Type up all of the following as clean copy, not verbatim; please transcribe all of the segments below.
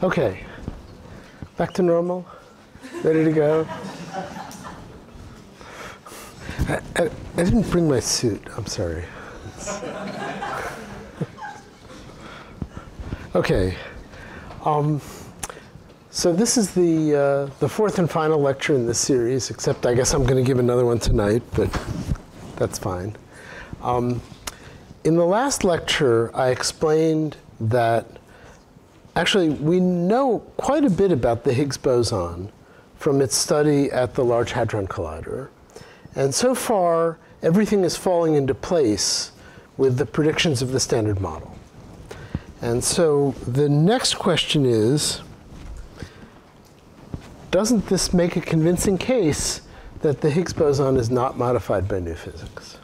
Okay, back to normal. Ready to go? I didn't bring my suit. I'm sorry. Okay. So this is the fourth and final lecture in this series, except I guess I'm going to give another one tonight, but that's fine. In the last lecture, I explained that actually we know quite a bit about the Higgs boson from its study at the Large Hadron Collider. And so far, everything is falling into place with the predictions of the Standard Model. And so the next question is, doesn't this make a convincing case that the Higgs boson is not modified by new physics?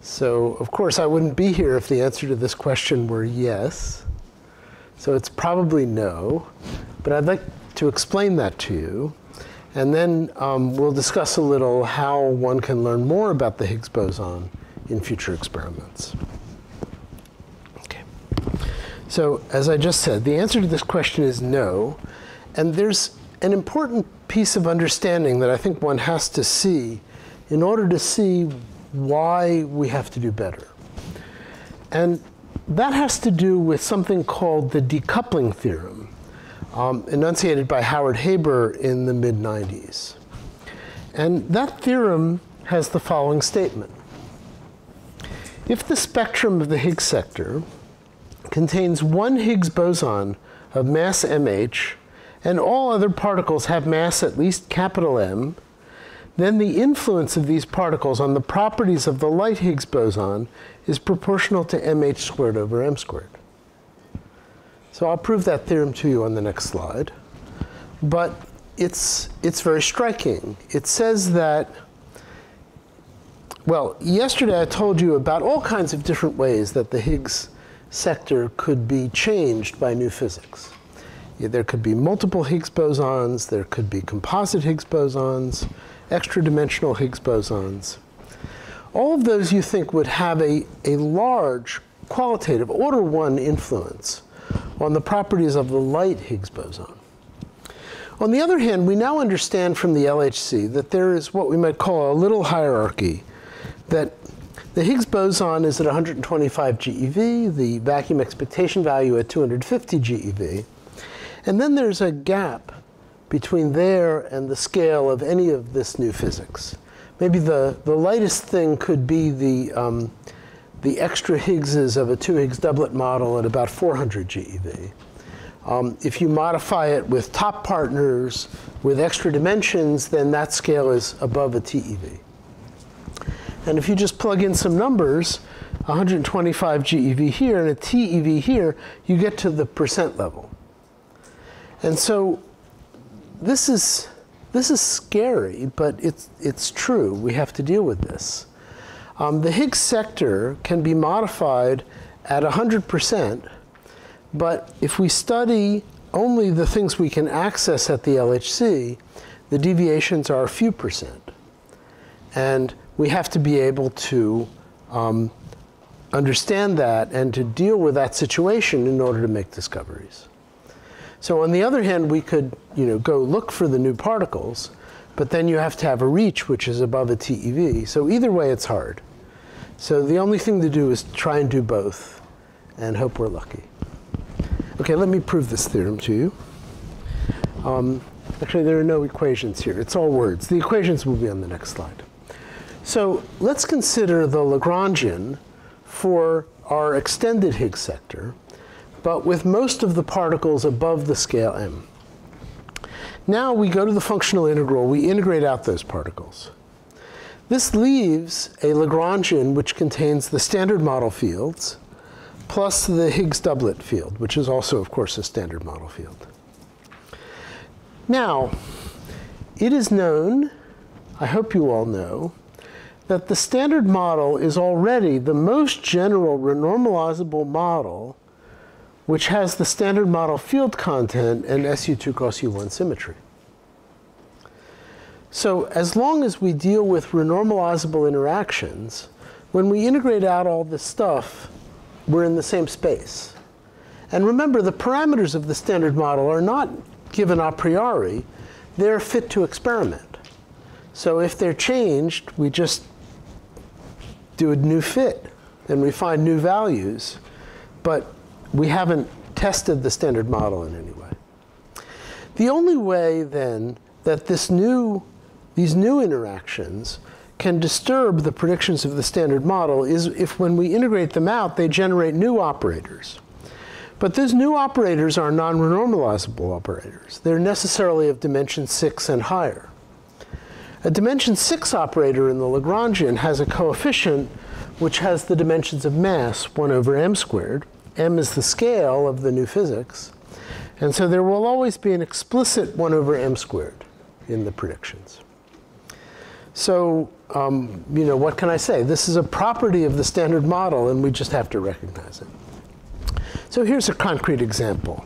So of course, I wouldn't be here if the answer to this question were yes. So it's probably no. But I'd like to explain that to you. And then we'll discuss a little how one can learn more about the Higgs boson in future experiments. Okay. So as I just said, the answer to this question is no. And there's an important piece of understanding that I think one has to see in order to see why we have to do better. And that has to do with something called the decoupling theorem, enunciated by Howard Haber in the mid-90s. And that theorem has the following statement. If the spectrum of the Higgs sector contains one Higgs boson of mass mh, and all other particles have mass at least capital M, then the influence of these particles on the properties of the light Higgs boson is proportional to mh squared over m squared. So I'll prove that theorem to you on the next slide. But it's very striking. It says that, well, yesterday I told you about all kinds of different ways that the Higgs sector could be changed by new physics. There could be multiple Higgs bosons. There could be composite Higgs bosons, extra-dimensional Higgs bosons. All of those you think would have a large qualitative order 1 influence on the properties of the light Higgs boson. On the other hand, we now understand from the LHC that there is what we might call a little hierarchy, that the Higgs boson is at 125 GeV, the vacuum expectation value at 250 GeV, and then there's a gap between there and the scale of any of this new physics. Maybe the lightest thing could be the extra Higgses of a 2 Higgs doublet model at about 400 GeV. If you modify it with top partners with extra dimensions, then that scale is above a TeV. And if you just plug in some numbers, 125 GeV here and a TeV here, you get to the percent level. And so this is scary, but it's true. We have to deal with this. The Higgs sector can be modified at 100%, but if we study only the things we can access at the LHC, the deviations are a few percent. And we have to be able to understand that and to deal with that situation in order to make discoveries. So on the other hand, we could go look for the new particles, but then you have to have a reach which is above a TeV. So either way, it's hard. So the only thing to do is try and do both and hope we're lucky. OK, let me prove this theorem to you. Actually, there are no equations here. It's all words. The equations will be on the next slide. So let's consider the Lagrangian for our extended Higgs sector, but with most of the particles above the scale m. Now we go to the functional integral. We integrate out those particles. This leaves a Lagrangian which contains the Standard Model fields plus the Higgs doublet field, which is also, of course, a Standard Model field. Now, it is known, I hope you all know, that the Standard Model is already the most general renormalizable model which has the Standard Model field content and SU2 cross U1 symmetry. So as long as we deal with renormalizable interactions, when we integrate out all this stuff, we're in the same space. And remember, the parameters of the Standard Model are not given a priori. They're fit to experiment. So if they're changed, we just do a new fit, and we find new values. But we haven't tested the Standard Model in any way. The only way, then, that these new interactions can disturb the predictions of the Standard Model is if, when we integrate them out, they generate new operators. But those new operators are non-renormalizable operators. They're necessarily of dimension 6 and higher. A dimension 6 operator in the Lagrangian has a coefficient which has the dimensions of mass, 1 over m squared. M is the scale of the new physics. And so there will always be an explicit 1 over m squared in the predictions. So, what can I say? This is a property of the Standard Model, and we just have to recognize it. So here's a concrete example.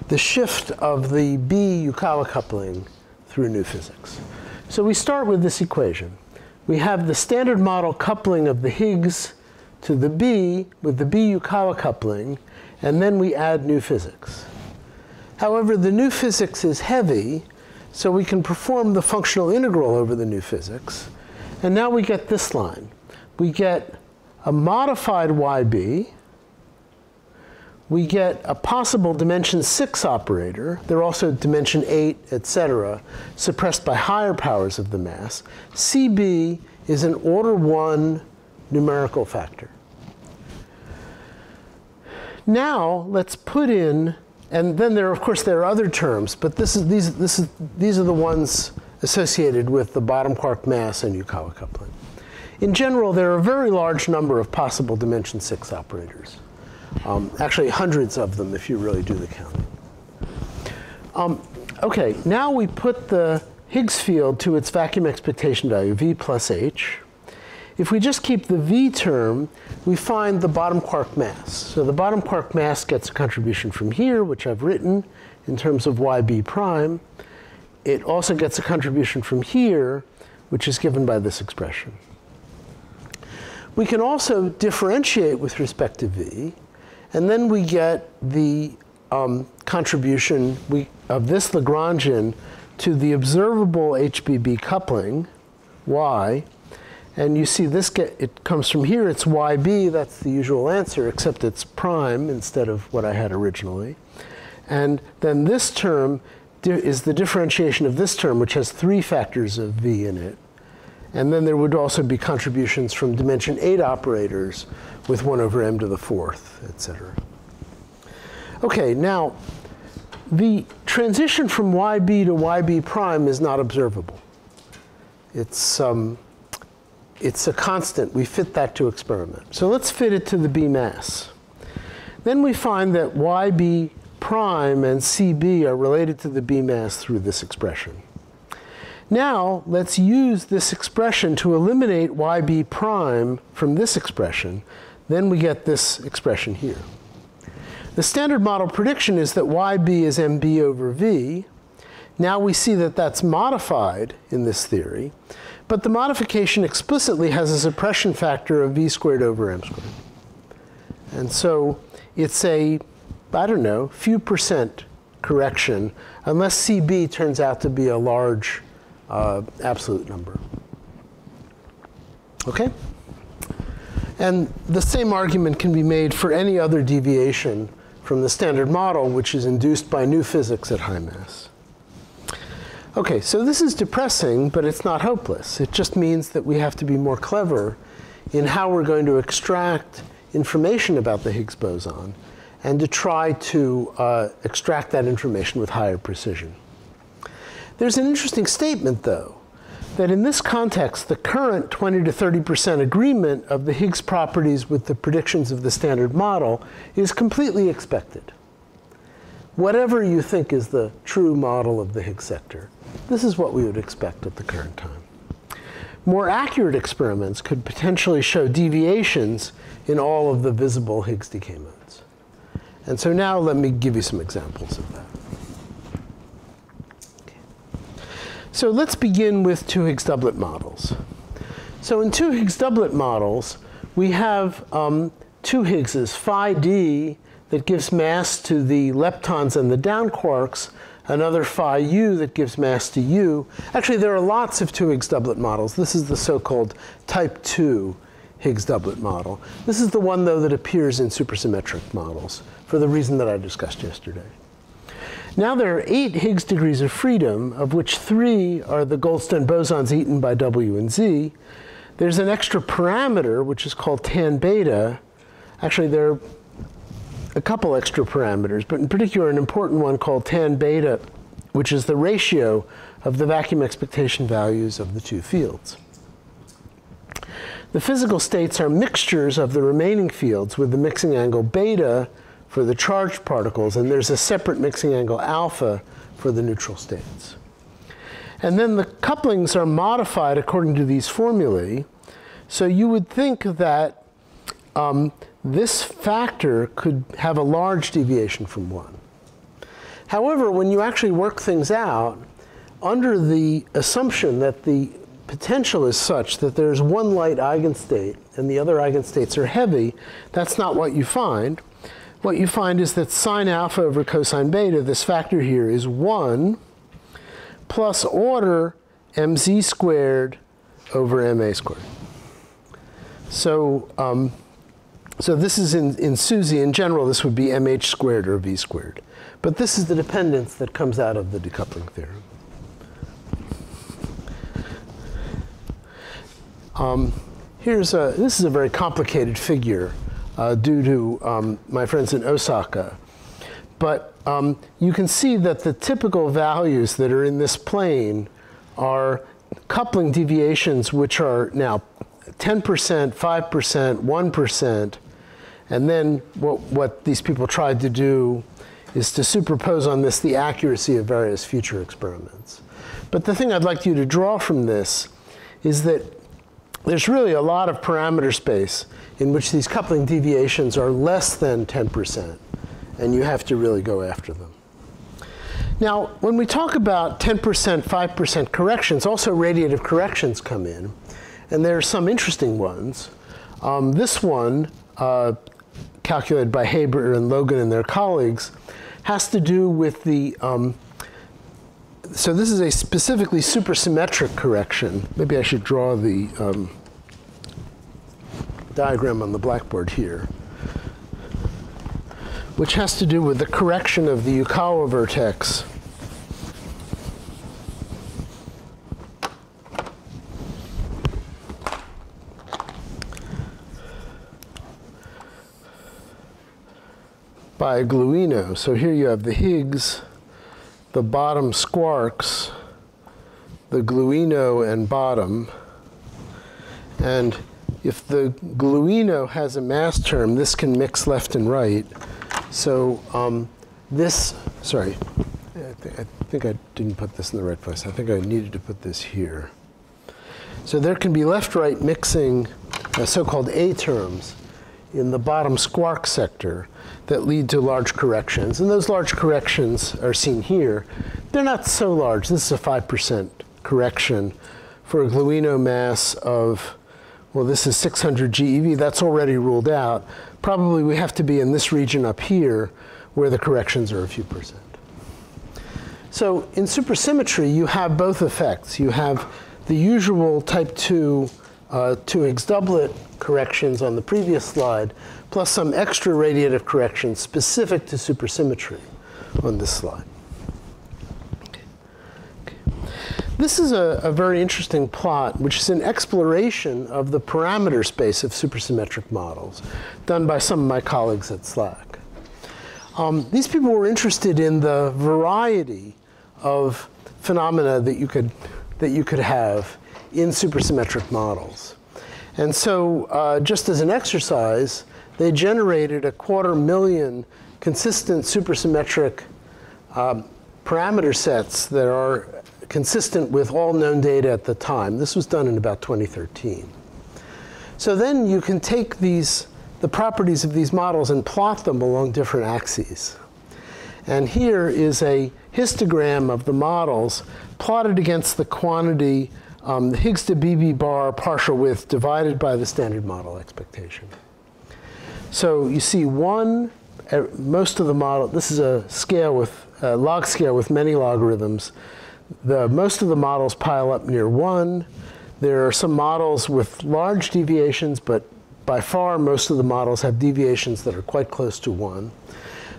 The shift of the B Yukawa coupling through new physics. So we start with this equation. We have the Standard Model coupling of the Higgs to the B with the B Yukawa coupling, and then we add new physics. However, the new physics is heavy, so we can perform the functional integral over the new physics. And now we get this line. We get a modified YB. We get a possible dimension 6 operator. They're also dimension 8, etc., suppressed by higher powers of the mass. CB is an order 1 numerical factor. Now let's put in, and then there are other terms, but these are the ones associated with the bottom quark mass and Yukawa coupling. In general, there are a very large number of possible dimension 6 operators. Actually, hundreds of them if you really do the counting. OK, now we put the Higgs field to its vacuum expectation value, V plus H. If we just keep the V term, we find the bottom quark mass. So the bottom quark mass gets a contribution from here, which I've written in terms of YB prime. It also gets a contribution from here, which is given by this expression. We can also differentiate with respect to V. And then we get the contribution of this Lagrangian to the observable HBB coupling, Y. And you see it comes from here. It's YB. That's the usual answer, except it's prime instead of what I had originally. And then this term is the differentiation of this term, which has 3 factors of V in it. And then there would also be contributions from dimension 8 operators with 1 over m to the 4th, et cetera. OK, now, the transition from YB to YB prime is not observable. It's a constant. We fit that to experiment. So let's fit it to the B mass. Then we find that YB prime and CB are related to the B mass through this expression. Now, let's use this expression to eliminate YB prime from this expression. Then we get this expression here. The Standard Model prediction is that YB is MB over V. Now we see that that's modified in this theory. But the modification explicitly has a suppression factor of V squared over m squared. And so it's a, I don't know, few percent correction, unless CB turns out to be a large absolute number. OK? And the same argument can be made for any other deviation from the Standard Model, which is induced by new physics at high mass. OK, so this is depressing, but it's not hopeless. It just means that we have to be more clever in how we're going to extract information about the Higgs boson and to try to extract that information with higher precision. There's an interesting statement, though, that in this context, the current 20 to 30% agreement of the Higgs properties with the predictions of the Standard Model is completely expected. Whatever you think is the true model of the Higgs sector, this is what we would expect at the current time. More accurate experiments could potentially show deviations in all of the visible Higgs decay modes. And so now let me give you some examples of that. So let's begin with 2 Higgs doublet models. So in 2 Higgs doublet models, we have 2 Higgses, phi d, that gives mass to the leptons and the down quarks, another phi u that gives mass to u. Actually, there are lots of 2 Higgs doublet models. This is the so-called type 2 Higgs doublet model. This is the one, though, that appears in supersymmetric models for the reason that I discussed yesterday. Now there are 8 Higgs degrees of freedom, of which 3 are the Goldstone bosons eaten by W and Z. There's an extra parameter, which is called tan beta. Actually, there are a couple extra parameters, but in particular an important one called tan beta, which is the ratio of the vacuum expectation values of the 2 fields. The physical states are mixtures of the remaining fields with the mixing angle beta for the charged particles, and there's a separate mixing angle alpha for the neutral states. And then the couplings are modified according to these formulae. So you would think that this factor could have a large deviation from 1. However, when you actually work things out, under the assumption that the potential is such that there's one light eigenstate and the other eigenstates are heavy, that's not what you find. What you find is that sine alpha over cosine beta, this factor here, is 1 plus order mz squared over ma squared. So, so this is in SUSY. In general, this would be mh squared or v squared. But this is the dependence that comes out of the decoupling theorem. This is a very complicated figure due to my friends in Osaka. But you can see that the typical values that are in this plane are coupling deviations which are now 10%, 5%, 1%. And then what these people tried to do is to superpose on this the accuracy of various future experiments. But the thing I'd like you to draw from this is that there's really a lot of parameter space in which these coupling deviations are less than 10%, and you have to really go after them. Now, when we talk about 10%, 5% corrections, also radiative corrections come in, and there are some interesting ones. This one, calculated by Haber and Logan and their colleagues, has to do with the, so this is a specifically supersymmetric correction. Maybe I should draw the diagram on the blackboard here, which has to do with the correction of the Yukawa vertex by Gluino. So here you have the Higgs, the bottom squarks, the Gluino and bottom. And if the Gluino has a mass term, this can mix left and right. So sorry, I think I didn't put this in the right place. I think I needed to put this here. So there can be left-right mixing, so-called A terms, in the bottom squark sector that lead to large corrections. And those large corrections are seen here. They're not so large. This is a 5% correction for a Gluino mass of, well, this is 600 GeV. That's already ruled out. Probably we have to be in this region up here where the corrections are a few percent. So in supersymmetry, you have both effects. You have the usual type 2 Higgs doublet corrections on the previous slide, plus some extra radiative corrections specific to supersymmetry on this slide. Okay. This is a very interesting plot, which is an exploration of the parameter space of supersymmetric models done by some of my colleagues at SLAC. These people were interested in the variety of phenomena that you could have in supersymmetric models. And so just as an exercise, they generated 250,000 consistent supersymmetric parameter sets that are consistent with all known data at the time. This was done in about 2013. So then you can take the properties of these models and plot them along different axes. And here is a histogram of the models plotted against the quantity, the Higgs to BB bar partial width divided by the standard model expectation. So you see 1 most of the model, this is a scale with a log scale with many logarithms. Most of the models pile up near 1. There are some models with large deviations, but by far most of the models have deviations that are quite close to 1.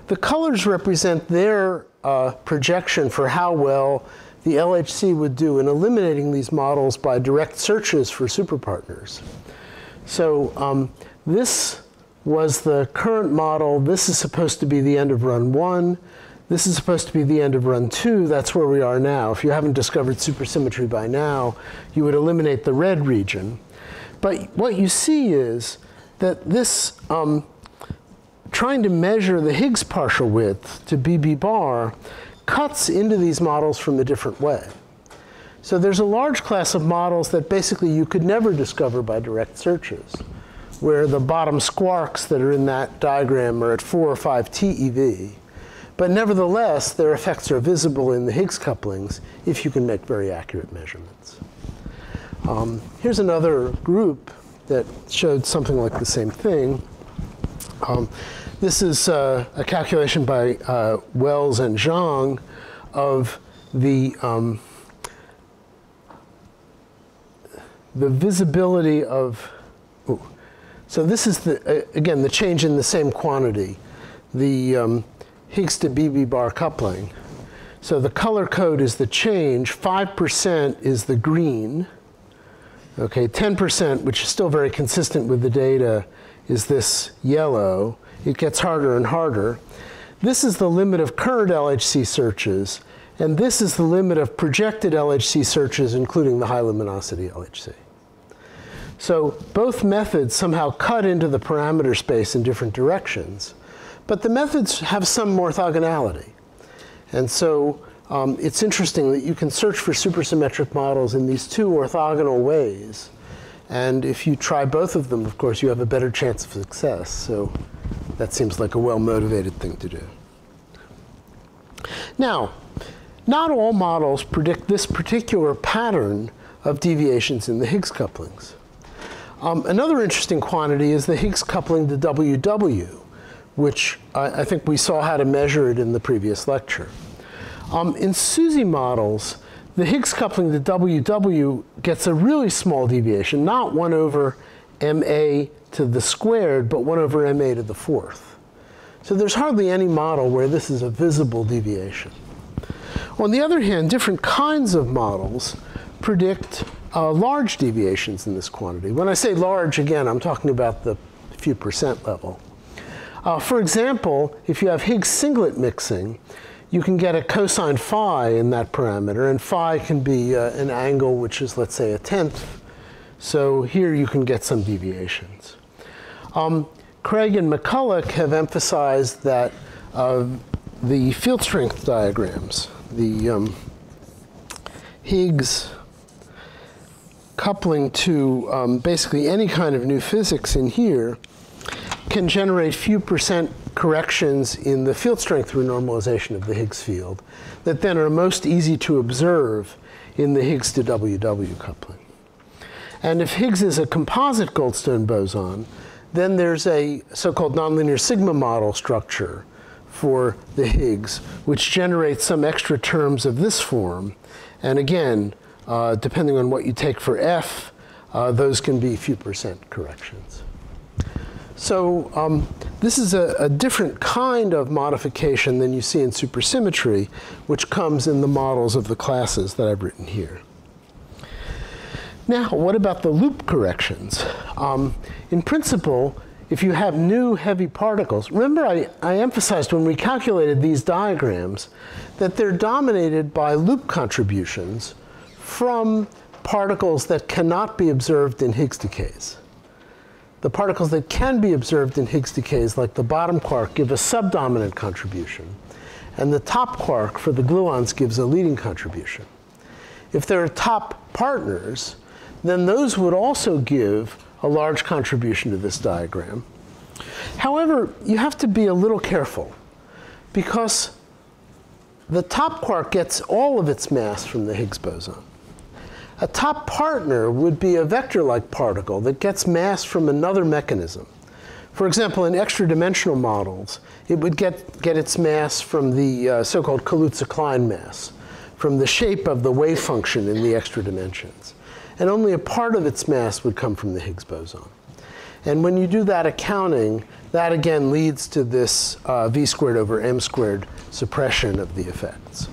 The colors represent their projection for how well the LHC would do in eliminating these models by direct searches for superpartners. So this was the current model. This is supposed to be the end of run 1. This is supposed to be the end of run 2. That's where we are now. If you haven't discovered supersymmetry by now, you would eliminate the red region. But what you see is that this, trying to measure the Higgs partial width to BB bar, cuts into these models from a different way. So there's a large class of models that basically you could never discover by direct searches, where the bottom squarks that are in that diagram are at 4 or 5 TeV. But nevertheless, their effects are visible in the Higgs couplings if you can make very accurate measurements. Here's another group that showed something like the same thing. This is a calculation by Wells and Zhang of the visibility of, so this is, again, the change in the same quantity, the Higgs to BB bar coupling. So the color code is the change. 5% is the green. Okay, 10%, which is still very consistent with the data, is this yellow. It gets harder and harder. This is the limit of current LHC searches, and this is the limit of projected LHC searches, including the high luminosity LHC. So both methods somehow cut into the parameter space in different directions, but the methods have some orthogonality. And so it's interesting that you can search for supersymmetric models in these two orthogonal ways. And if you try both of them, of course, you have a better chance of success. So that seems like a well-motivated thing to do. Now, not all models predict this particular pattern of deviations in the Higgs couplings. Another interesting quantity is the Higgs coupling to WW, which I think we saw how to measure it in the previous lecture. In SUSY models, the Higgs coupling to WW gets a really small deviation, not 1 over MA to the squared, but 1 over MA to the 4th. So there's hardly any model where this is a visible deviation. On the other hand, different kinds of models predict large deviations in this quantity. When I say large, again, I'm talking about the few percent level. For example, if you have Higgs singlet mixing, you can get a cosine phi in that parameter, and phi can be an angle which is, let's say, 1/10. So here you can get some deviations. Craig and McCulloch have emphasized that the field strength diagrams, the Higgs coupling to basically any kind of new physics in here, can generate few percent corrections in the field strength renormalization of the Higgs field that then are most easy to observe in the Higgs to WW coupling. And if Higgs is a composite Goldstone boson, then there's a so-called nonlinear sigma model structure for the Higgs, which generates some extra terms of this form. And again, depending on what you take for F, those can be few percent corrections. So this is a different kind of modification than you see in supersymmetry, which comes in the models of the classes that I've written here. Now, what about the loop corrections? In principle, if you have new heavy particles, remember I emphasized when we calculated these diagrams that they're dominated by loop contributions from particles that cannot be observed in Higgs decays. The particles that can be observed in Higgs decays, like the bottom quark, give a subdominant contribution. And the top quark for the gluons gives a leading contribution. If there are top partners, then those would also give a large contribution to this diagram. However, you have to be a little careful, because the top quark gets all of its mass from the Higgs boson. A top partner would be a vector-like particle that gets mass from another mechanism. For example, in extra-dimensional models, it would get its mass from the so-called Kaluza-Klein mass, from the shape of the wave function in the extra dimensions. And only a part of its mass would come from the Higgs boson. And when you do that accounting, that again leads to this v squared over m squared suppression of the effects.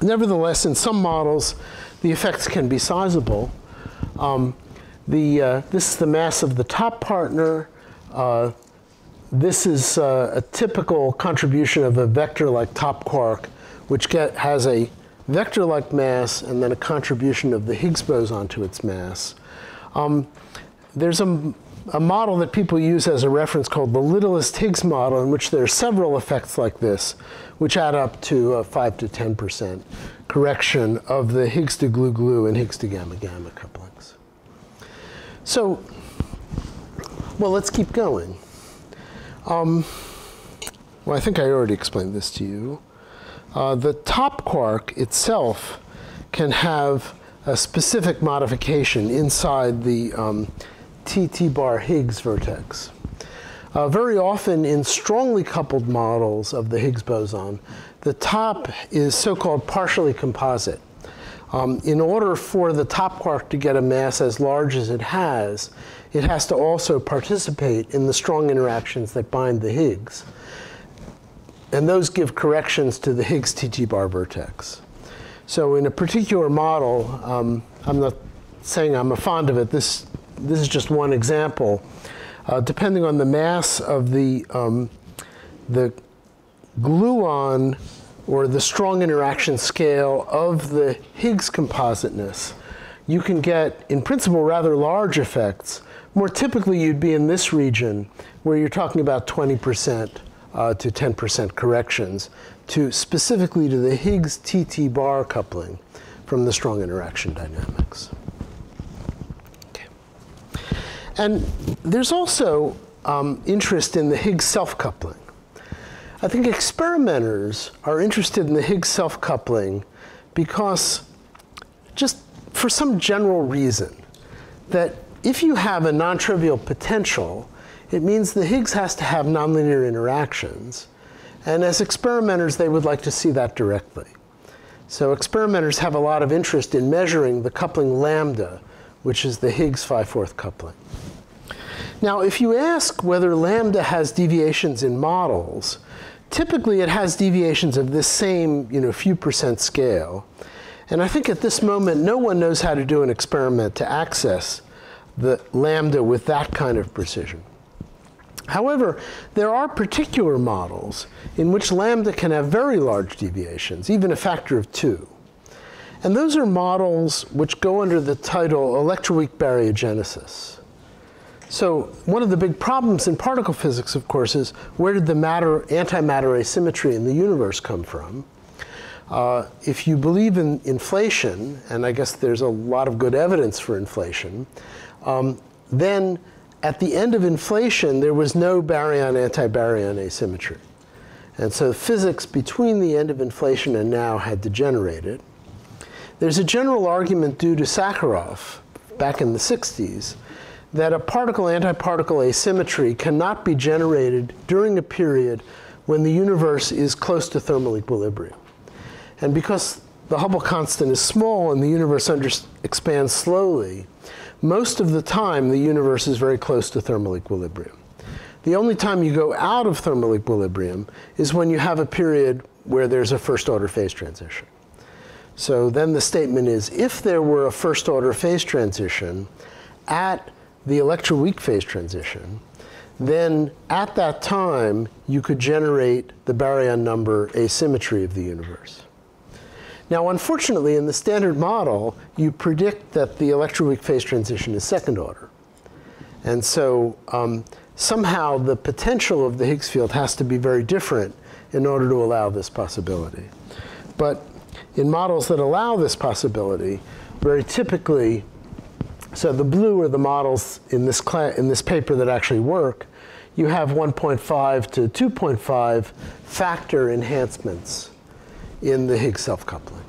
Nevertheless, in some models, the effects can be sizable. This is the mass of the top partner. This is a typical contribution of a vector-like top quark, which has a vector-like mass and then a contribution of the Higgs boson to its mass. There's a model that people use as a reference called the littlest Higgs model, in which there are several effects like this, which add up to a 5 to 10% correction of the Higgs to glue-glue and Higgs to gamma-gamma couplings. So, well, let's keep going. Well, I think I already explained this to you. The top quark itself can have a specific modification inside the TT bar Higgs vertex. Very often in strongly coupled models of the Higgs boson, the top is so-called partially composite. In order for the top quark to get a mass as large as it has to also participate in the strong interactions that bind the Higgs. And those give corrections to the Higgs TT bar vertex. So in a particular model, I'm not saying I'm fond of it, this is just one example. Depending on the mass of the gluon, or the strong interaction scale of the Higgs compositeness, you can get, in principle, rather large effects. More typically, you'd be in this region, where you're talking about 20% to 10% corrections, specifically to the Higgs TT bar coupling from the strong interaction dynamics. Okay. And there's also interest in the Higgs self-coupling. I think experimenters are interested in the Higgs self-coupling because, just for some general reason, that if you have a non-trivial potential, it means the Higgs has to have nonlinear interactions. And as experimenters, they would like to see that directly. So experimenters have a lot of interest in measuring the coupling lambda, which is the Higgs 5/4 coupling. Now, if you ask whether lambda has deviations in models, typically it has deviations of this same few percent scale. And I think at this moment, no one knows how to do an experiment to access the lambda with that kind of precision. However, there are particular models in which lambda can have very large deviations, even a factor of 2. And those are models which go under the title electroweak baryogenesis. So one of the big problems in particle physics, of course, is where did the antimatter asymmetry in the universe come from? If you believe in inflation, and I guess there's a lot of good evidence for inflation, then at the end of inflation, there was no baryon-antibaryon asymmetry. And so physics between the end of inflation and now had degenerated. There's a general argument due to Sakharov back in the 60s that a particle-antiparticle asymmetry cannot be generated during a period when the universe is close to thermal equilibrium. And because the Hubble constant is small and the universe expands slowly, most of the time the universe is very close to thermal equilibrium. The only time you go out of thermal equilibrium is when you have a period where there's a first-order phase transition. So then the statement is, if there were a first-order phase transition at the electroweak phase transition, then at that time you could generate the baryon number asymmetry of the universe. Now, unfortunately, in the standard model, you predict that the electroweak phase transition is second order. And so somehow the potential of the Higgs field has to be very different in order to allow this possibility. But in models that allow this possibility, very typically, so the blue are the models in this paper that actually work, you have 1.5 to 2.5 factor enhancements in the Higgs self-coupling.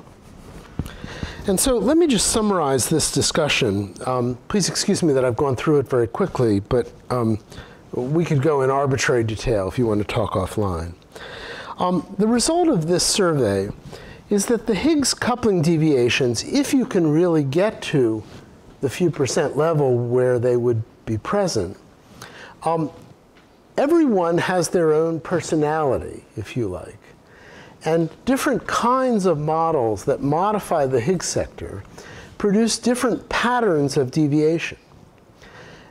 And so let me just summarize this discussion. Please excuse me that I've gone through it very quickly, but we could go in arbitrary detail if you want to talk offline. The result of this survey is that the Higgs coupling deviations, if you can really get to the few percent level where they would be present, everyone has their own personality, if you like. And different kinds of models that modify the Higgs sector produce different patterns of deviation.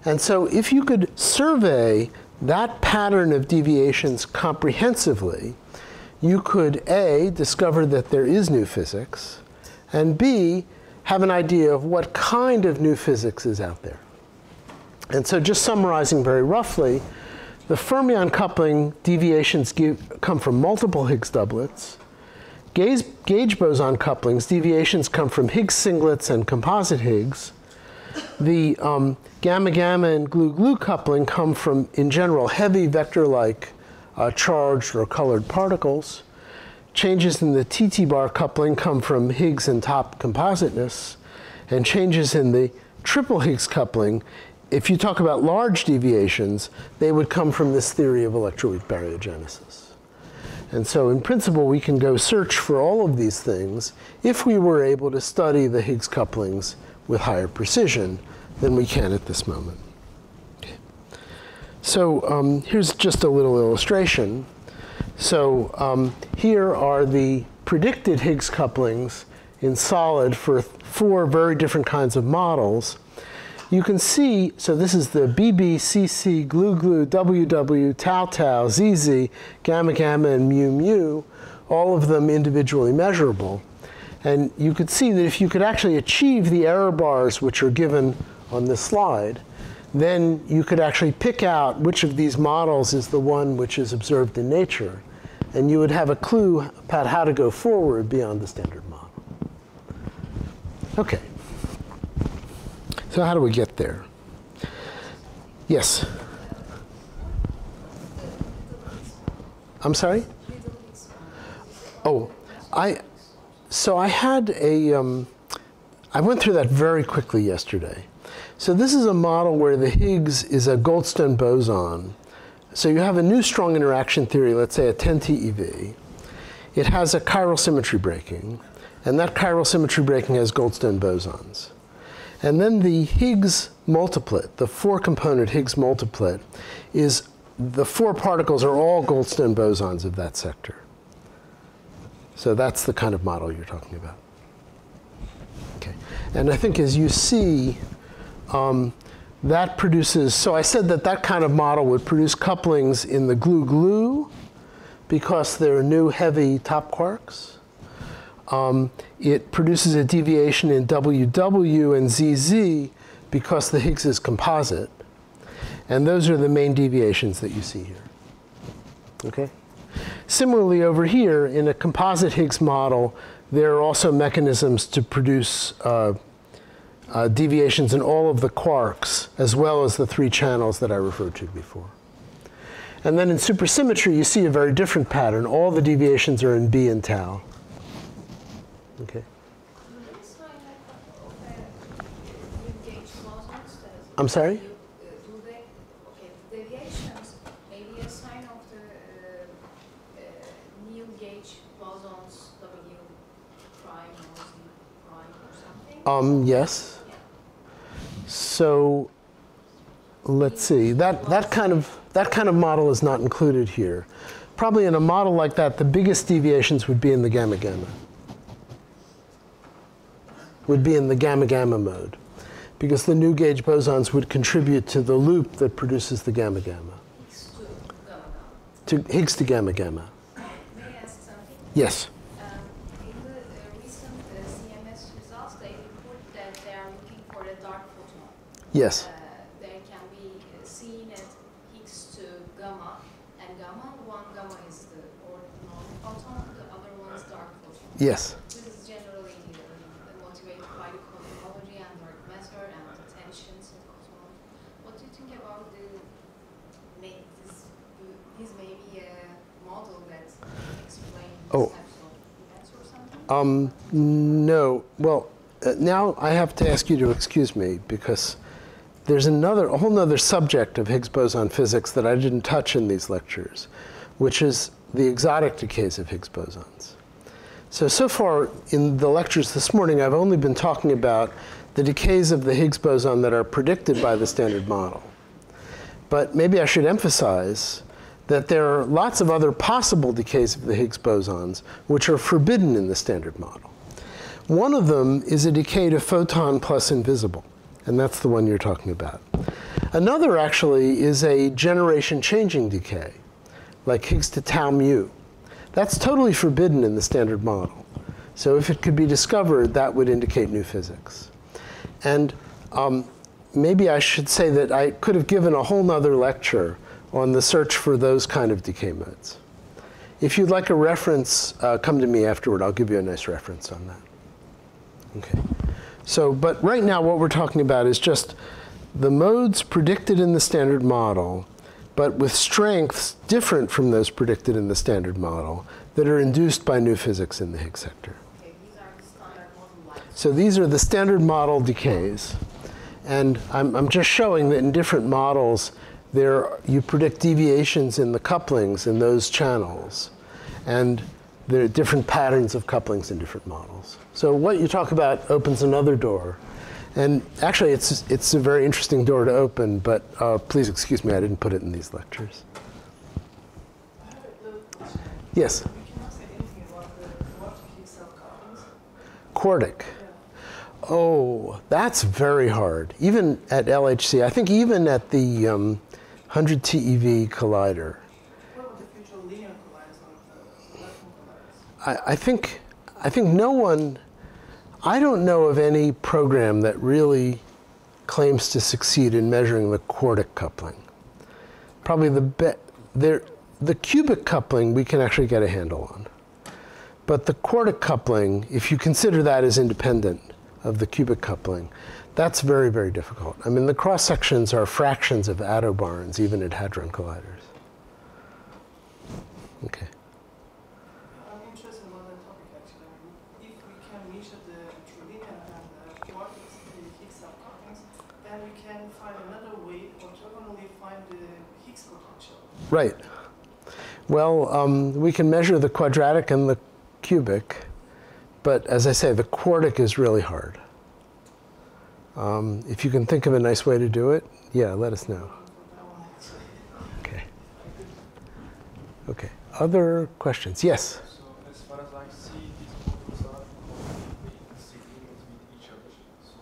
And so if you could survey that pattern of deviations comprehensively, you could A, discover that there is new physics, and B, have an idea of what kind of new physics is out there. And so just summarizing very roughly, the fermion coupling deviations come from multiple Higgs doublets. Gauge boson couplings, deviations come from Higgs singlets and composite Higgs. The gamma-gamma and glue-glue coupling come from, in general, heavy vector-like charged or colored particles. Changes in the TT-bar coupling come from Higgs and top compositeness. And changes in the triple Higgs coupling, if you talk about large deviations, they would come from this theory of electroweak baryogenesis. And so in principle, we can go search for all of these things if we were able to study the Higgs couplings with higher precision than we can at this moment. Okay. So here's just a little illustration. So here are the predicted Higgs couplings in solid for 4 very different kinds of models. You can see, so this is the BB, CC, glue-glue, WW, tau-tau, ZZ, gamma-gamma, and mu-mu, all of them individually measurable. And you could see that if you could actually achieve the error bars which are given on this slide, then you could actually pick out which of these models is the one which is observed in nature. And you would have a clue about how to go forward beyond the standard model. OK. So how do we get there? Yes? I'm sorry? Oh, so I had a, I went through that very quickly yesterday. So this is a model where the Higgs is a Goldstone boson. So you have a new strong interaction theory, let's say a 10 TeV. It has a chiral symmetry breaking. And that chiral symmetry breaking has Goldstone bosons. And then the Higgs multiplet, the 4-component Higgs multiplet, is the 4 particles are all Goldstone bosons of that sector. So that's the kind of model you're talking about. Okay. And I think as you see, that produces, so I said that that kind of model would produce couplings in the glue-glue because they're new heavy top quarks. It produces a deviation in WW and ZZ because the Higgs is composite. And those are the main deviations that you see here. Okay? Similarly, over here, in a composite Higgs model, there are also mechanisms to produce deviations in all of the quarks, as well as the 3 channels that I referred to before. And then in supersymmetry, you see a very different pattern. All the deviations are in B and tau. Okay. I'm sorry? Deviations may be a sign of the new gauge bosons W prime or Z prime or something? Yes. Yeah. So let's see. That kind of model is not included here. Probably in a model like that, the biggest deviations would be in the gamma-gamma. Would be in the gamma-gamma mode, because the new gauge bosons would contribute to the loop that produces the gamma-gamma. Higgs to gamma-gamma. May I ask something? Yes. In the recent CMS results, they report that they are looking for the dark photon. Yes. They can be seen at Higgs to gamma, and gamma, one gamma is the ordinary photon, the other one is dark photon. Yes. No. Well, now I have to ask you to excuse me because there's a whole nother subject of Higgs boson physics that I didn't touch in these lectures, which is the exotic decays of Higgs bosons. So far in the lectures this morning, I've only been talking about the decays of the Higgs boson that are predicted by the Standard Model. But maybe I should emphasize that there are lots of other possible decays of the Higgs bosons which are forbidden in the Standard Model. One of them is a decay to photon plus invisible, and that's the one you're talking about. Another actually is a generation changing decay, like Higgs to tau mu. That's totally forbidden in the Standard Model. So if it could be discovered, that would indicate new physics. And maybe I should say that I could have given a whole nother lecture on the search for those kind of decay modes. If you'd like a reference, come to me afterward. I'll give you a nice reference on that. Okay. So, but right now what we're talking about is just the modes predicted in the Standard Model, but with strengths different from those predicted in the Standard Model that are induced by new physics in the Higgs sector. Okay, these are the standard model lines. So these are the Standard Model decays. And I'm just showing that in different models, you predict deviations in the couplings in those channels. And there are different patterns of couplings in different models. So what you talk about opens another door. And actually, it's a very interesting door to open, but please excuse me, I didn't put it in these lectures. I have a little question. Yes? We cannot say anything about the quartic Higgs self-couplings. Quartic. Yeah. Oh, that's very hard. Even at LHC, I think even at the 100 TeV collider. What about the future linear colliders or the electron colliders? I think no one, I don't know of any program that really claims to succeed in measuring the quartic coupling. Probably the cubic coupling we can actually get a handle on. But the quartic coupling, if you consider that as independent of the cubic coupling, that's very, very difficult. I mean, the cross sections are fractions of attobarns, even at hadron colliders. Okay. I'm interested in another topic actually. If we can measure the trilinear and the quartic Higgs self-couplings, then we can find another way orthogonally find the Higgs potential. Right. Well, we can measure the quadratic and the cubic, but as I say, the quartic is really hard. If you can think of a nice way to do it, yeah, let us know. Okay. Okay. Other questions? Yes? So as far as I see, these models are completely in disagreement with each other. So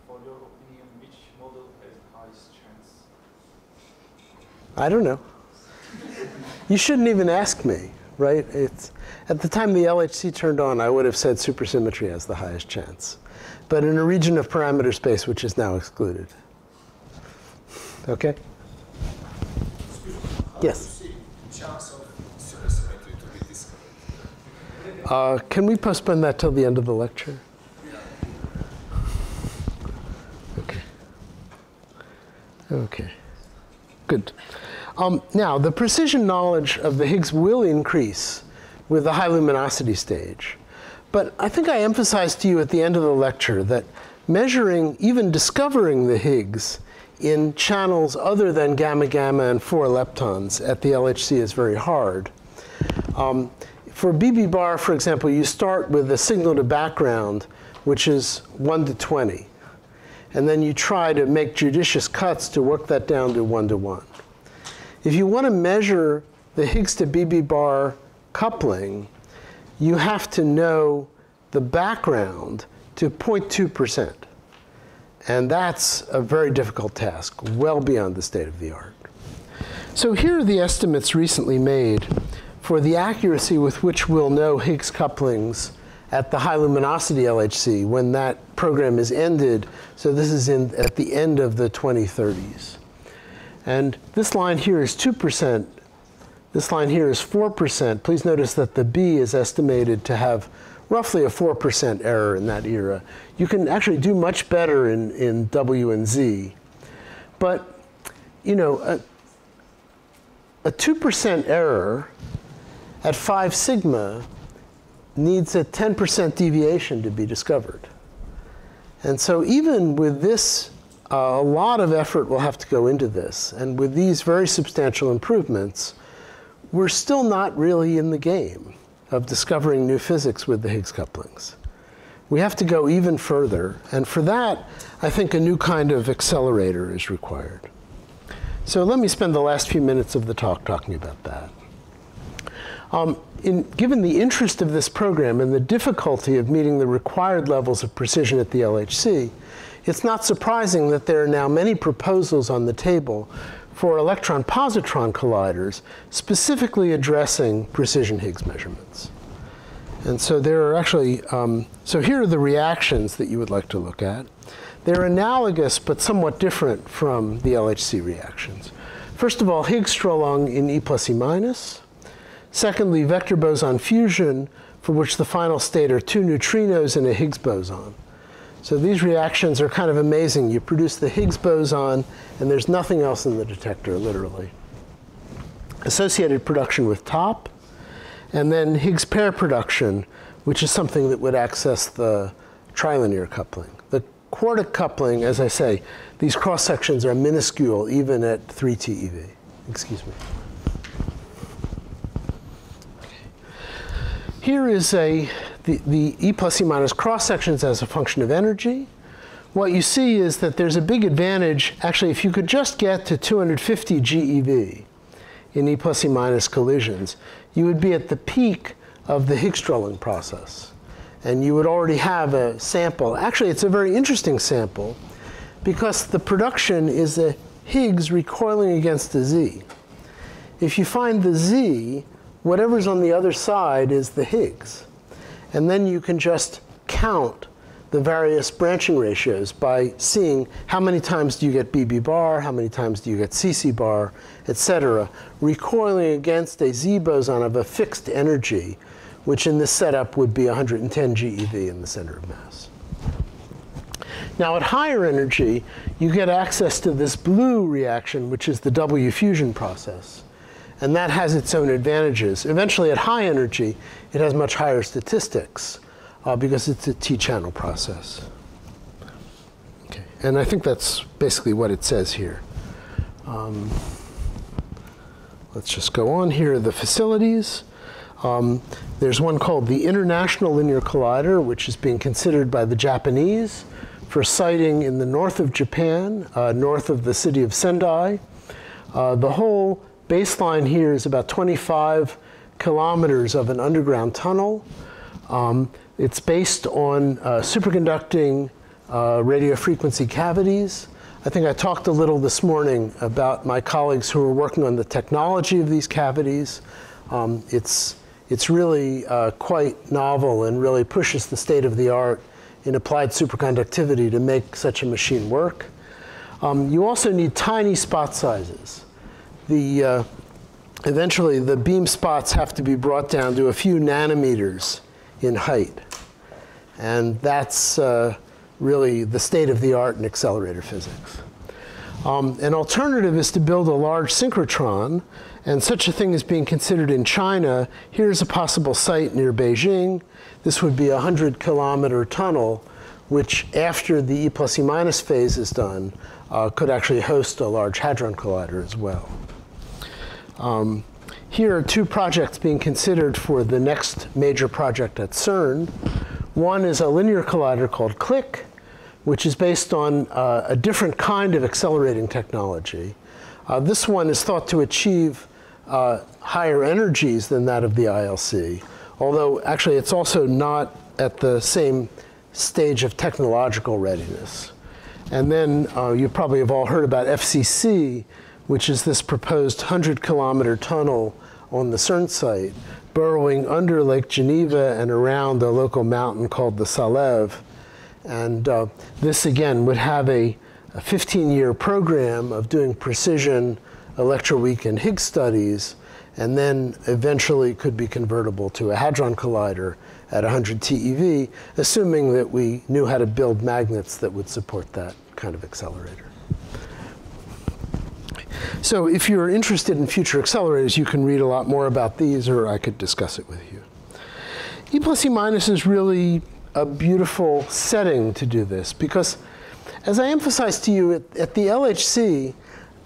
for your opinion, which model has the highest chance? I don't know. You shouldn't even ask me, right? At the time the LHC turned on, I would have said supersymmetry has the highest chance, but in a region of parameter space which is now excluded. Okay? Yes? Chance of supersymmetry to be discovered. Can we postpone that till the end of the lecture? Okay. Okay. Good. Now, the precision knowledge of the Higgs will increase with the high luminosity stage. But I think I emphasized to you at the end of the lecture that measuring, even discovering the Higgs in channels other than gamma-gamma and 4 leptons at the LHC is very hard. For BB bar, for example, you start with a signal to background, which is 1 to 20. And then you try to make judicious cuts to work that down to 1 to 1. If you want to measure the Higgs to BB bar coupling, you have to know the background to 0.2%. And that's a very difficult task, well beyond the state of the art. So here are the estimates recently made for the accuracy with which we'll know Higgs couplings at the high luminosity LHC when that program is ended. So this is at the end of the 2030s. And this line here is 2%. This line here is 4%. Please notice that the B is estimated to have roughly a 4% error in that era. You can actually do much better in W and Z. But, you know, a 2% error at 5 sigma needs a 10% deviation to be discovered. And so even with this a lot of effort will have to go into this. And with these very substantial improvements, we're still not really in the game of discovering new physics with the Higgs couplings. We have to go even further. And for that, I think a new kind of accelerator is required. So let me spend the last few minutes of the talk talking about that. Given the interest of this program and the difficulty of meeting the required levels of precision at the LHC, it's not surprising that there are now many proposals on the table for electron-positron colliders specifically addressing precision Higgs measurements. And so there are actually, so here are the reactions that you would like to look at. They're analogous but somewhat different from the LHC reactions. First of all, Higgs-Strolung in E plus E minus. Secondly, vector boson fusion, for which the final state are two neutrinos and a Higgs boson. So these reactions are kind of amazing. You produce the Higgs boson, and there's nothing else in the detector, literally. Associated production with top, and then Higgs pair production, which is something that would access the trilinear coupling. The quartic coupling, as I say, these cross sections are minuscule even at 3 TeV. Excuse me. Here is the E plus E minus cross sections as a function of energy. What you see is that there's a big advantage. Actually, if you could just get to 250 GeV in E plus E minus collisions, you would be at the peak of the Higgs-Strolung process. And you would already have a sample. Actually, it's a very interesting sample because the production is a Higgs recoiling against a Z. If you find the Z, whatever's on the other side is the Higgs. And then you can just count the various branching ratios by seeing how many times do you get BB bar, how many times do you get CC bar, et cetera, recoiling against a Z boson of a fixed energy, which in this setup would be 110 GeV in the center of mass. Now at higher energy, you get access to this blue reaction, which is the W fusion process. And that has its own advantages. Eventually, at high energy, it has much higher statistics because it's a T-channel process. Okay. And I think that's basically what it says here. Let's just go on here. The facilities. There's one called the International Linear Collider, which is being considered by the Japanese for siting in the north of Japan, north of the city of Sendai. The whole baseline here is about 25 kilometers of an underground tunnel. It's based on superconducting radio frequency cavities. I think I talked a little this morning about my colleagues who are working on the technology of these cavities. It's really quite novel and really pushes the state of the art in applied superconductivity to make such a machine work. You also need tiny spot sizes. Eventually, the beam spots have to be brought down to a few nanometers in height. And that's really the state of the art in accelerator physics. An alternative is to build a large synchrotron, and such a thing is being considered in China. Here's a possible site near Beijing. This would be a 100-kilometer tunnel, which after the E plus E minus phase is done, could actually host a large hadron collider as well. Here are two projects being considered for the next major project at CERN. One is a linear collider called CLIC, which is based on a different kind of accelerating technology. This one is thought to achieve higher energies than that of the ILC, although actually it's also not at the same stage of technological readiness. And then you probably have all heard about FCC, which is this proposed 100-kilometer tunnel on the CERN site, burrowing under Lake Geneva and around a local mountain called the Salève. And this, again, would have a 15-year program of doing precision electroweak and Higgs studies, and then eventually could be convertible to a hadron collider at 100 TeV, assuming that we knew how to build magnets that would support that kind of accelerator. So if you're interested in future accelerators, you can read a lot more about these, or I could discuss it with you. E plus E minus is really a beautiful setting to do this, because as I emphasized to you at the LHC,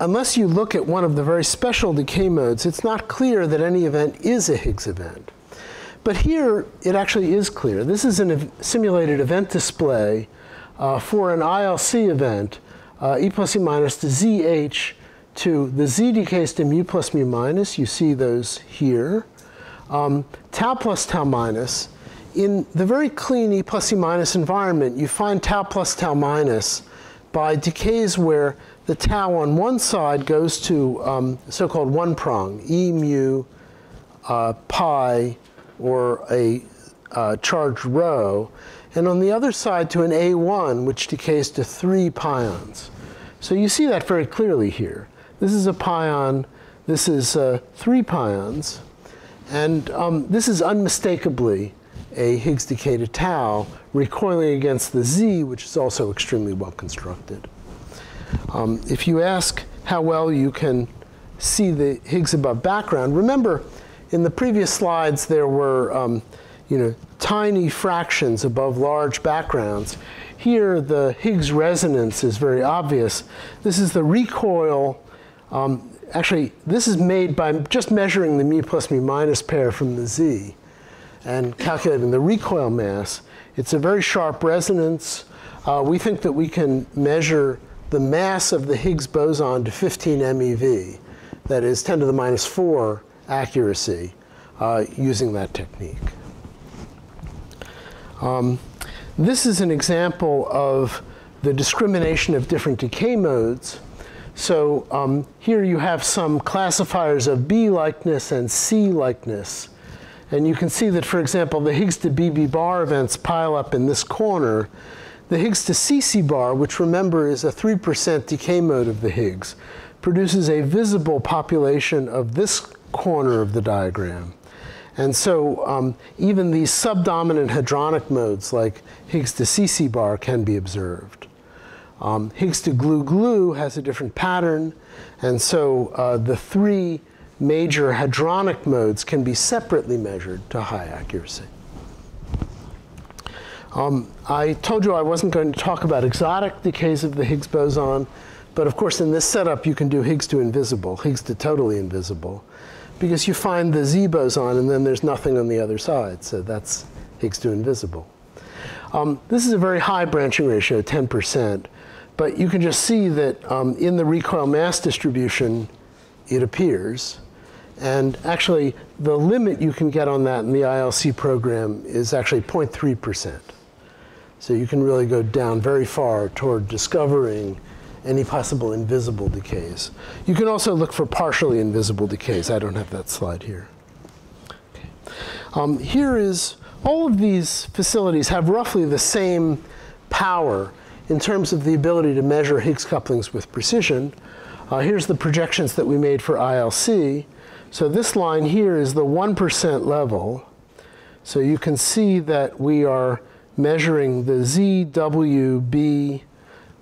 unless you look at one of the very special decay modes, it's not clear that any event is a Higgs event. But here, it actually is clear. This is a simulated event display for an ILC event, E plus E minus to ZH to the Z decays to mu plus mu minus. You see those here. Tau plus tau minus. In the very clean E plus E minus environment, you find tau plus tau minus by decays where the tau on one side goes to so-called one prong, E mu pi, or a charged rho, and on the other side to an A1, which decays to 3 pions. So you see that very clearly here. This is a pion, this is 3 pions, and this is unmistakably a Higgs decay to tau recoiling against the Z, which is also extremely well constructed. If you ask how well you can see the Higgs above background, remember in the previous slides there were tiny fractions above large backgrounds. Here the Higgs resonance is very obvious. This is the recoil. Actually, this is made by just measuring the mu plus mu minus pair from the Z and calculating the recoil mass. It's a very sharp resonance. We think that we can measure the mass of the Higgs boson to 15 MeV, that is 10 to the minus 4 accuracy, using that technique. This is an example of the discrimination of different decay modes. So here you have some classifiers of B likeness and C likeness. And you can see that, for example, the Higgs to BB bar events pile up in this corner. The Higgs to CC bar, which remember is a 3% decay mode of the Higgs, produces a visible population of this corner of the diagram. And so even these subdominant hadronic modes like Higgs to CC bar can be observed. Higgs to glue has a different pattern, and so the 3 major hadronic modes can be separately measured to high accuracy. I told you I wasn't going to talk about exotic decays of the Higgs boson, but of course in this setup you can do Higgs to invisible, Higgs to totally invisible, because you find the Z boson and then there's nothing on the other side, so that's Higgs to invisible. This is a very high branching ratio, 10%, but you can just see that in the recoil mass distribution it appears. And actually, the limit you can get on that in the ILC program is actually 0.3%. So you can really go down very far toward discovering any possible invisible decays. You can also look for partially invisible decays. I don't have that slide here. Okay. Here is, all of these facilities have roughly the same power in terms of the ability to measure Higgs couplings with precision. Here's the projections that we made for ILC. So this line here is the 1% level. So you can see that we are measuring the ZWB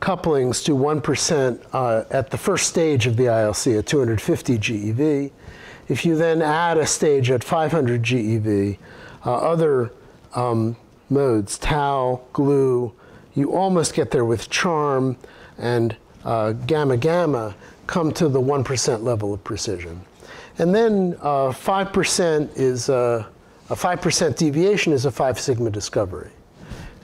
couplings to 1% at the first stage of the ILC at 250 GeV. If you then add a stage at 500 GeV, other modes, tau, glue, you almost get there with charm, and gamma gamma come to the 1% level of precision. And then 5% is a 5% deviation is a 5 sigma discovery.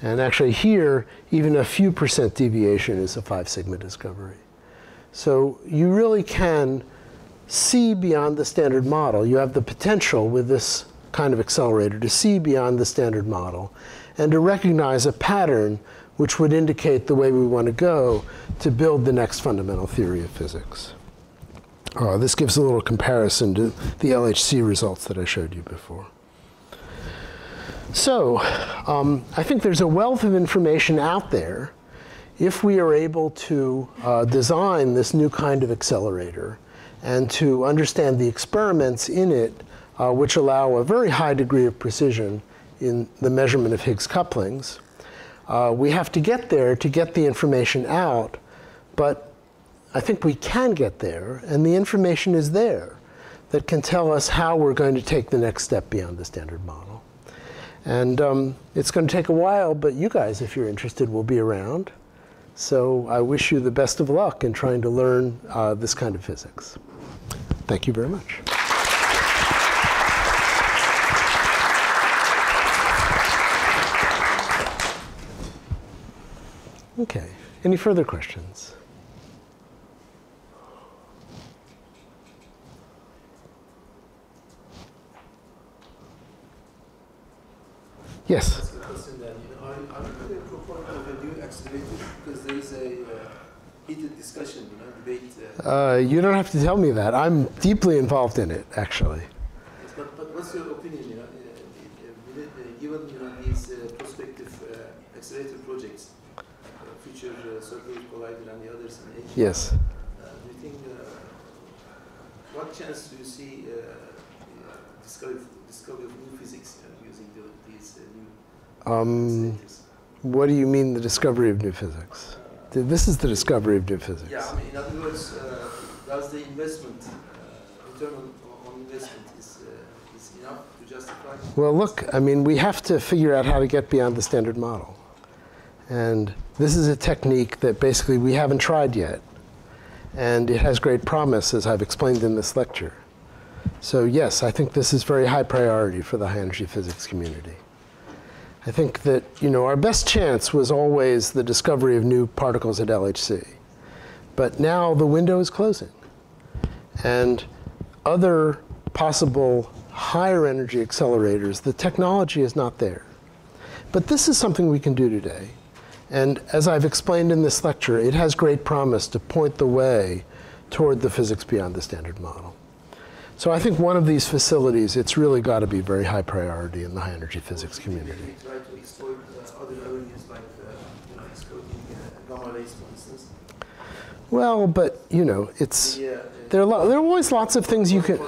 And actually here, even a few percent deviation is a 5 sigma discovery. So you really can see beyond the standard model. You have the potential with this kind of accelerator to see beyond the standard model and to recognize a pattern which would indicate the way we want to go to build the next fundamental theory of physics. This gives a little comparison to the LHC results that I showed you before. So I think there's a wealth of information out there if we are able to design this new kind of accelerator and to understand the experiments in it which allow a very high degree of precision in the measurement of Higgs couplings. We have to get there to get the information out, but I think we can get there, and the information is there that can tell us how we're going to take the next step beyond the standard model. And it's going to take a while, but you guys, if you're interested, will be around. So I wish you the best of luck in trying to learn this kind of physics. Thank you very much. Okay, any further questions? Yes? Ask a question then. Are you a proponent of a new accelerator? Because there is a heated discussion, debate. You don't have to tell me that. I'm deeply involved in it, actually. Yes, but what's your opinion? Given these prospective accelerator projects, future Circular Collider and the others in Asia. Yes. Do you think what chance do you see discovery of new physics using these new accelerators? What do you mean the discovery of new physics? This is the discovery of new physics. Yeah, I mean, in other words, does the investment, return on investment is enough to justify? Well, look, I mean, we have to figure out how to get beyond the standard model. And this is a technique that basically we haven't tried yet. And it has great promise, as I've explained in this lecture. So yes, I think this is very high priority for the high energy physics community. I think that, our best chance was always the discovery of new particles at LHC. But now the window is closing. And other possible higher energy accelerators, the technology is not there. But this is something we can do today. And as I've explained in this lecture, it has great promise to point the way toward the physics beyond the standard model. So I think one of these facilities, it's really got to be very high priority in the high energy physics community. We try to exploit other avenues like exploiting gamma rays, for instance. Well, but it's there are always lots of things you can.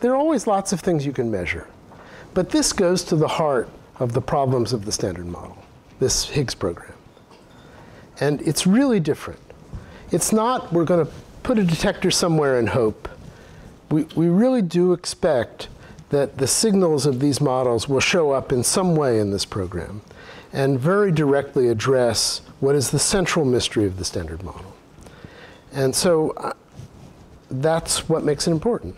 There are always lots of things you can measure, but this goes to the heart of the problems of the standard model, this Higgs program, and it's really different. It's not we're going to put a detector somewhere and hope. We really do expect that the signals of these models will show up in some way in this program and very directly address what is the central mystery of the standard model. And so that's what makes it important.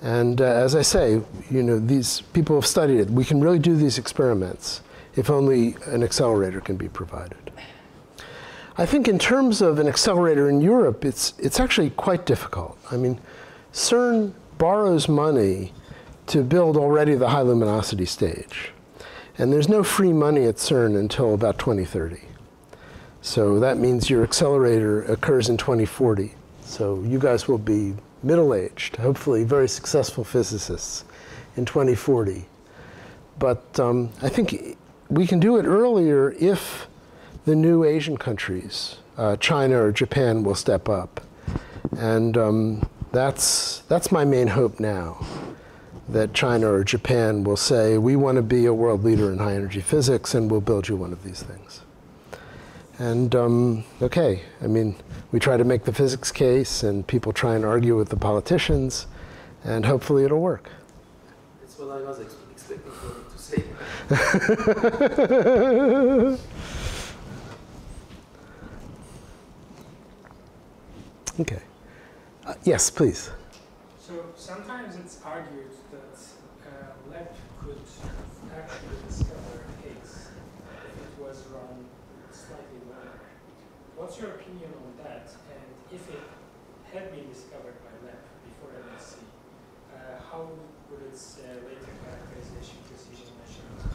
And as I say, these people have studied it. We can really do these experiments if only an accelerator can be provided. I think in terms of an accelerator in Europe, it's actually quite difficult. I mean, CERN borrows money to build already the high luminosity stage. And there's no free money at CERN until about 2030. So that means your accelerator occurs in 2040. So you guys will be middle-aged, hopefully very successful physicists in 2040. But I think we can do it earlier if the new Asian countries, China or Japan, will step up. And that's my main hope now, that China or Japan will say, we want to be a world leader in high energy physics, and we'll build you one of these things. And okay, I mean, we try to make the physics case, and people try and argue with the politicians, and hopefully it'll work. That's what I was expecting for you to say. Okay. Yes, please. So sometimes it's argued that LEP could actually discover Higgs if it was run slightly longer. What's your opinion on that? And if it had been discovered by LEP before MSC, how would its later characterization precision measurements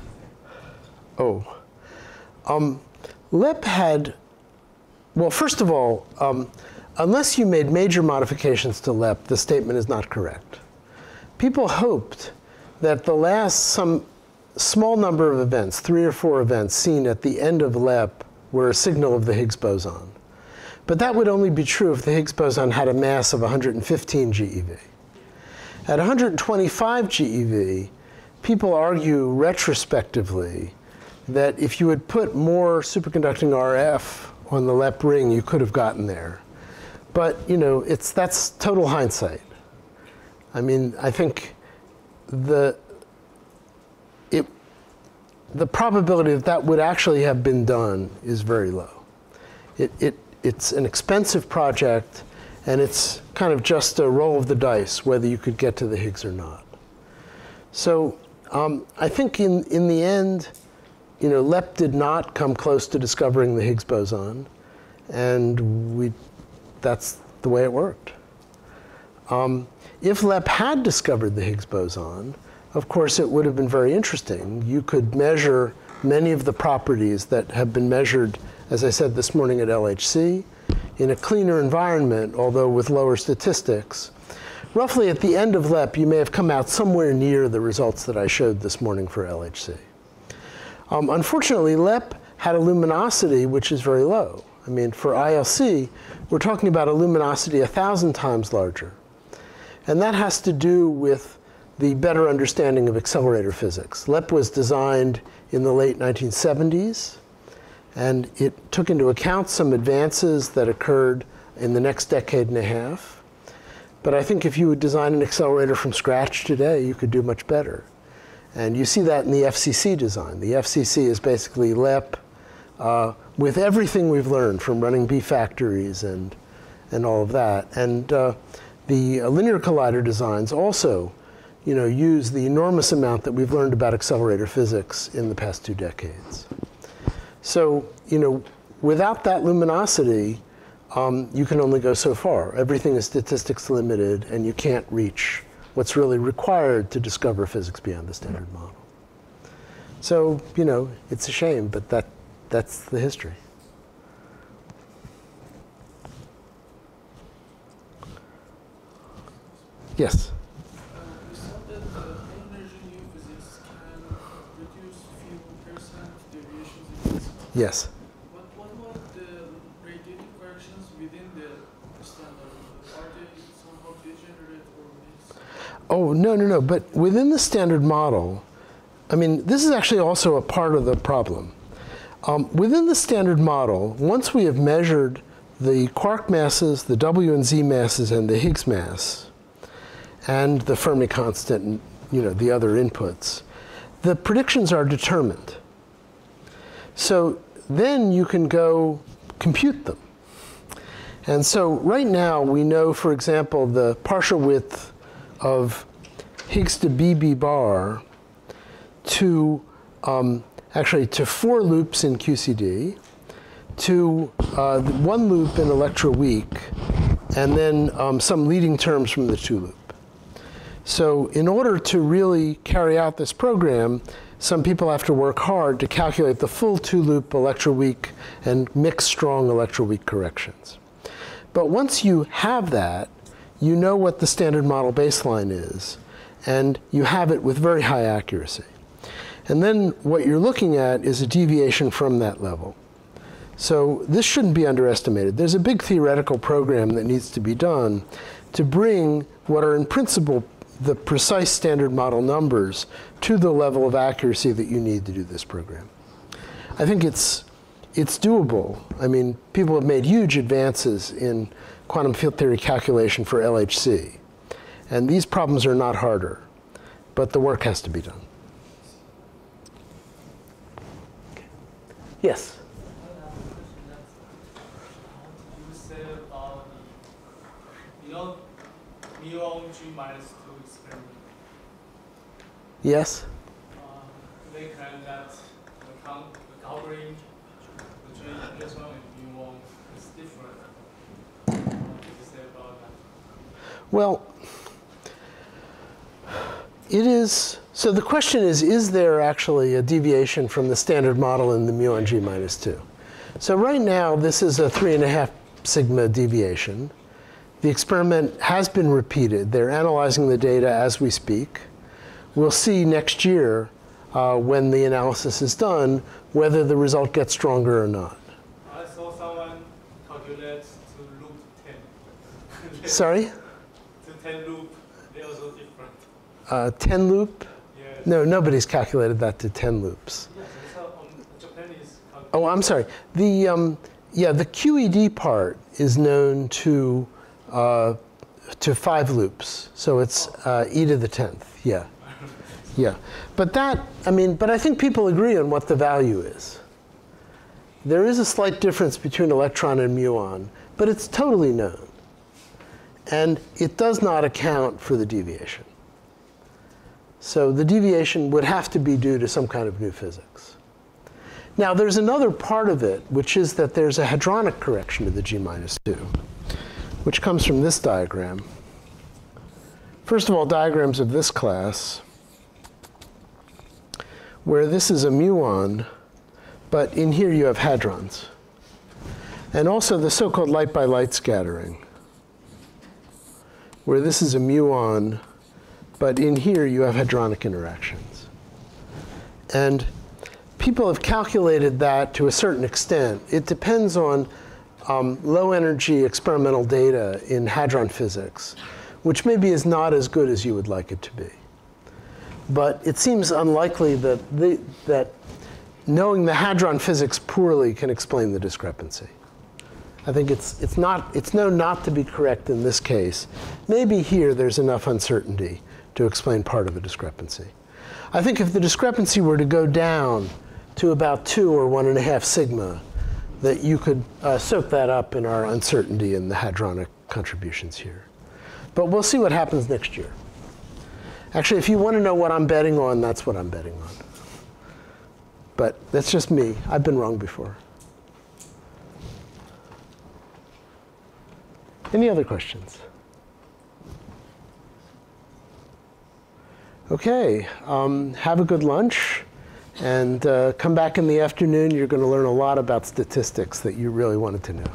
be? LEP had, well, first of all, unless you made major modifications to LEP, the statement is not correct. People hoped that some small number of events, 3 or 4 events seen at the end of LEP were a signal of the Higgs boson. But that would only be true if the Higgs boson had a mass of 115 GeV. At 125 GeV, people argue retrospectively that if you had put more superconducting RF on the LEP ring, you could have gotten there. But that's total hindsight. I mean, I think the probability that that would actually have been done is very low. It's an expensive project, and it's kind of just a roll of the dice whether you could get to the Higgs or not. So I think in the end, LEP did not come close to discovering the Higgs boson, and that's the way it worked. If LEP had discovered the Higgs boson, of course it would have been very interesting. You could measure many of the properties that have been measured, as I said this morning, at LHC, in a cleaner environment, although with lower statistics. Roughly at the end of LEP, you may have come out somewhere near the results that I showed this morning for LHC. Unfortunately, LEP had a luminosity which is very low. I mean, for ILC, we're talking about a luminosity 1,000 times larger. And that has to do with the better understanding of accelerator physics. LEP was designed in the late 1970s, and it took into account some advances that occurred in the next decade and a half. But I think if you would design an accelerator from scratch today, you could do much better. And you see that in the FCC design. The FCC is basically LEP with everything we've learned from running B factories and all of that. And the linear collider designs also use the enormous amount that we've learned about accelerator physics in the past 2 decades. So, without that luminosity, you can only go so far. Everything is statistics limited, and you can't reach what's really required to discover physics beyond the standard model. So, it's a shame, but that's the history. Yes? You said that emerging new physics can reduce few % deviations in physics. Yes. What about the radiative corrections within the standard? Are they somehow degenerate or mixed? Oh, no. But within the standard model, I mean, this is actually also a part of the problem. Within the standard model, once we have measured the quark masses, the W and Z masses, and the Higgs mass, and the Fermi constant, and the other inputs, the predictions are determined. So then you can go compute them. And so right now we know, for example, the partial width of Higgs to BB bar to actually to 4 loops in QCD, to 1 loop in electroweak, and then some leading terms from the 2 loop. So in order to really carry out this program, some people have to work hard to calculate the full 2-loop electroweak and mix strong electroweak corrections. But once you have that, you know what the standard model baseline is, and you have it with very high accuracy. And then what you're looking at is a deviation from that level. So this shouldn't be underestimated. There's a big theoretical program that needs to be done to bring what are in principle the precise standard model numbers to the level of accuracy that you need to do this program. I think it's doable. I mean, people have made huge advances in quantum field theory calculation for LHC. And these problems are not harder, but the work has to be done. Yes? You said about muon G minus 2 experiment. Yes? They claim that the covering between electron and muon is different. What do you say about that? Well, it is. So the question is there actually a deviation from the standard model in the muon G minus 2? So right now, this is a 3.5 sigma deviation. The experiment has been repeated. They're analyzing the data as we speak. We'll see next year, when the analysis is done, whether the result gets stronger or not. I saw someone calculate to loop 10. Sorry? To 10 loop, they're also different. 10 loop? Yes. No, nobody's calculated that to 10 loops. Yes, that's how Japanese calculate. Oh, I'm sorry. The QED part is known to 5 loops. So it's e to the 10th. Yeah. Yeah. But I think people agree on what the value is. there is a slight difference between electron and muon, but it's totally known. And it does not account for the deviation. So the deviation would have to be due to some kind of new physics. Now, there's another part of it, which is that there's a hadronic correction to the G-2, which comes from this diagram. First of all, diagrams of this class, where this is a muon, but in here you have hadrons. And also the so-called light-by-light scattering, where this is a muon, but in here you have hadronic interactions. And people have calculated that to a certain extent. It depends on low-energy experimental data in hadron physics, which maybe is not as good as you would like it to be. But it seems unlikely that knowing the hadron physics poorly can explain the discrepancy. I think it's known not to be correct in this case. Maybe here there's enough uncertainty to explain part of the discrepancy. I think if the discrepancy were to go down to about 2 or 1.5 sigma, that you could soak that up in our uncertainty in the hadronic contributions here. But we'll see what happens next year. Actually, if you want to know what I'm betting on, that's what I'm betting on. But that's just me. I've been wrong before. Any other questions? Okay, have a good lunch, and come back in the afternoon. You're going to learn a lot about statistics that you really wanted to know.